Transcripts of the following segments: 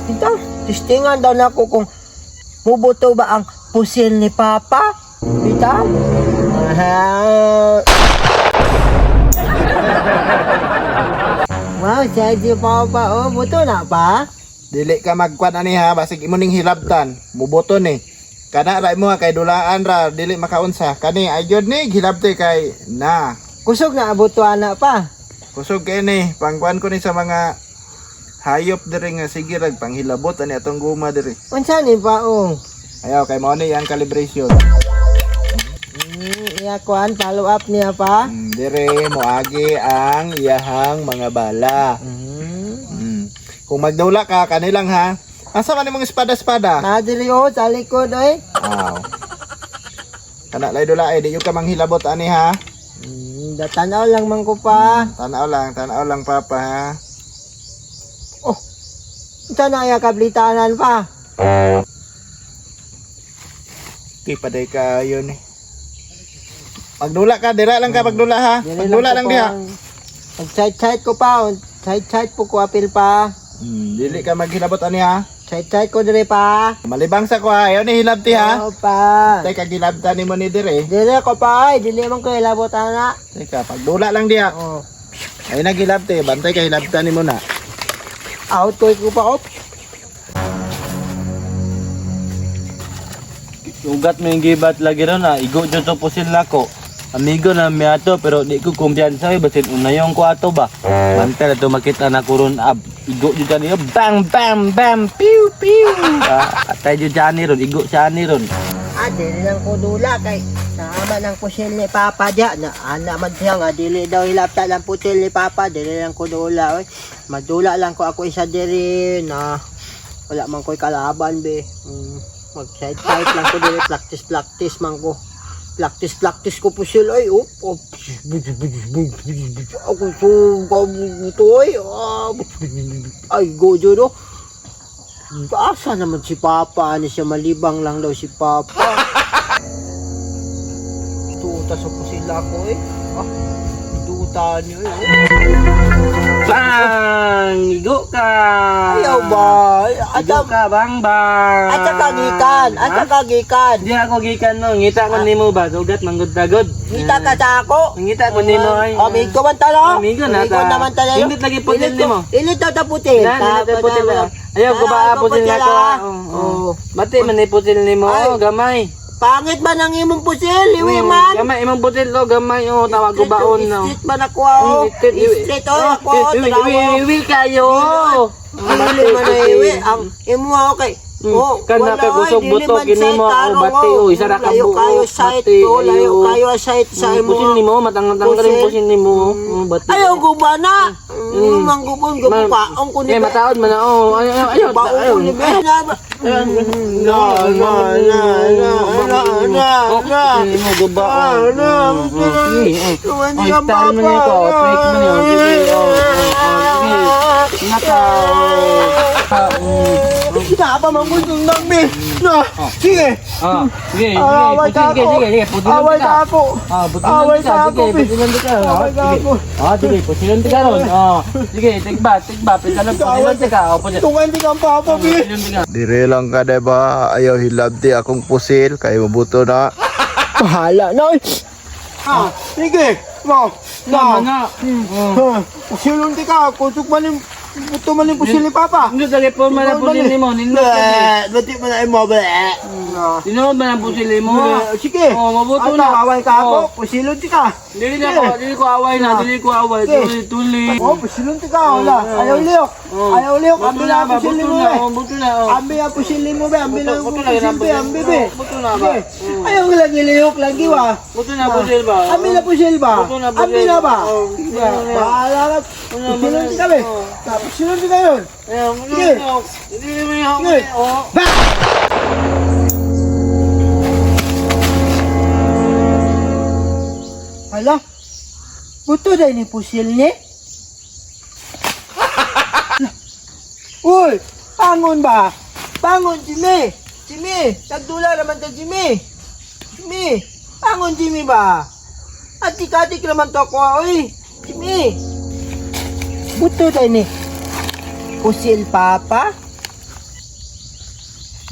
Ito, testingan daw na ako kung mubuto ba ang pusil ni Papa. Ito? Wow, siya si Papa. Oh, buto na pa? Dili ka magkuan ani ha, basig imo ning hilabtan. Muboto ni. Kana ra mo kay dulaan ra dili makaunsa. Kani ayod ni hilabte kay na. Kusog na buto na pa. Kusog kay ni, pangkuan ko ni sa mga hayop diri nga sige rag panghilabot ani atong guma diri. Unsa ni pa oh? Ayaw kay mao ni ang calibration. Iya kuan follow up niya pa. Dire moagi ang iyahang mga bala. Kung magdula ka kanilang ha. Asa man imong espada-espada? Nadiri oh sa likod oy. Wow. Kana lay dula di yung ka manghilabot ani ha. Datanaw lang man ko pa. Tanaw lang papa ha. Oh. Unsa na ya kablitanan pa? Di paday ka yun eh. Pagdula ka, dira lang ka pagdula ha. Pagdula lang diha. Pag-chat ko pa, chat po ko apil pa. Dili ka maghilabot ani ha. Chat ko dire pa. Malibang sa ko ha. Ayaw ni hilabti ha. Oo pa. Tay kagilabtan ni mo ni dire. Dire ko pa, dili man ko ilabot ana. Teka, pagdula lang diha. Oh. Ay nagilabti, bantay ka hilabtan ni mo na. Out ko pa op. Ugat mo yung gibat lagi ron na igo dyan to pusil na ko. Amigo na mi ato pero di ko kumpiyansa basin unayong ko ato ba. Mantel ato makita na kurun ab. Igo dyan niyo bang bang bang piu piu. Atay dyan ni ron igo siya ni ron. Dili lang ko dula kay sama ng pusil ni Papa dia na ana man siya nga dili daw hilapta lang putil ni Papa, dili lang ko dula oy. Madula lang ko ako isa diri na wala man ko'y kalaban be. Mag-side fight lang ko dili, practice man ko. Practice ko po sila ay ako so ay gojo do. Asa naman si Papa, ano siya malibang lang daw si Papa. Tuta sa po sila ko eh. Tuta niyo eh. Bang! Igo ka! Ayaw ba? Igo ka bang bang! At kagikan. Di ako gikan no, ngita ko nimo ba? Sugat manggod-dagod. Ngita ka sa ako. Ngita ko nimo ay. Amigo man talo. Amigo na ta. naman talo. Hindi lagi putil nimo. Ilit daw ta putil. Hindi putil na. Ayaw ko ba putil na ko? Oo. Bati man ni putil nimo, gamay. Pangit ba nang imong pusil, liwi man? Gamay imong putil lo, gamay oh, tawag ko baon no. Street ba nakuha oh? Street oh, ako Iwi kayo. Bili man na iwi. Ang imo okay. Oh, kana ka kusog buto kini mo ang bati o isa ra ka buo. Kayo site oh, layo kayo site sa imo. Pusin nimo matang-tang rin pusin nimo. Bati. Ayaw ko ba na? Manggupon ko pa. Ang kunin. Mataod man na oh. Ayaw. Baon ni be. Mo guba. Hindi ka pa man ito. Tweak man yun. Naka. Kinapa man mo itong nagbi. Sige. Sige. Away ka ako. Away ka ako. Sige, pusilan ka ron. Sige, tigba. Pitalang pusilan ka. Tungan di kang papa, bi. Dire lang ka diba? Ayaw hilabti akong pusil kay mabuto na. Bahala na. Sige. Na. Pusilong di ka. Kusok man yung buto man yung pusil ni Papa. Hindi lagi po man ang pusil mo. Bati mo na imo. Tinawad man ang pusil mo. Sige. Mabuto na. Away ka ako. Pusilong di ka. Dili ko away na. Tuli. Pusilong di ka. Ayaw liok. Ambil na pusil mo. Buto na. Ambil ang pusil mo be. Ambil ang pusil be. Ambil be. Buto na ba? Ayaw lagi liok lagi wa. Buto na pusil ba? Ambil na pusil ba? Buto na pusil. Ambil na ba? Bahala ka. Pusilong di ka be. Pusilong di ka yun. Sige. Hindi mo yung Hala, buto dahil ni pusil ni. Uy, bangon ba? Bangon, Jimmy. Tagdula naman ta, Jimmy. Bangon, Jimmy ba? Atik-atik naman to ako, uy. Jimmy! Buto day ni pusil Papa?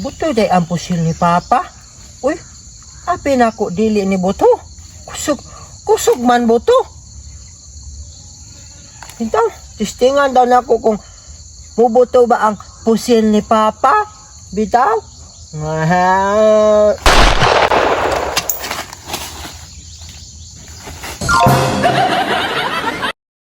Buto day ang pusil ni Papa? Uy, api na ko dili ni buto. Kusog man buto. Hintaw, testingan daw na ko kung mubuto ba ang pusil ni Papa? Bitaw?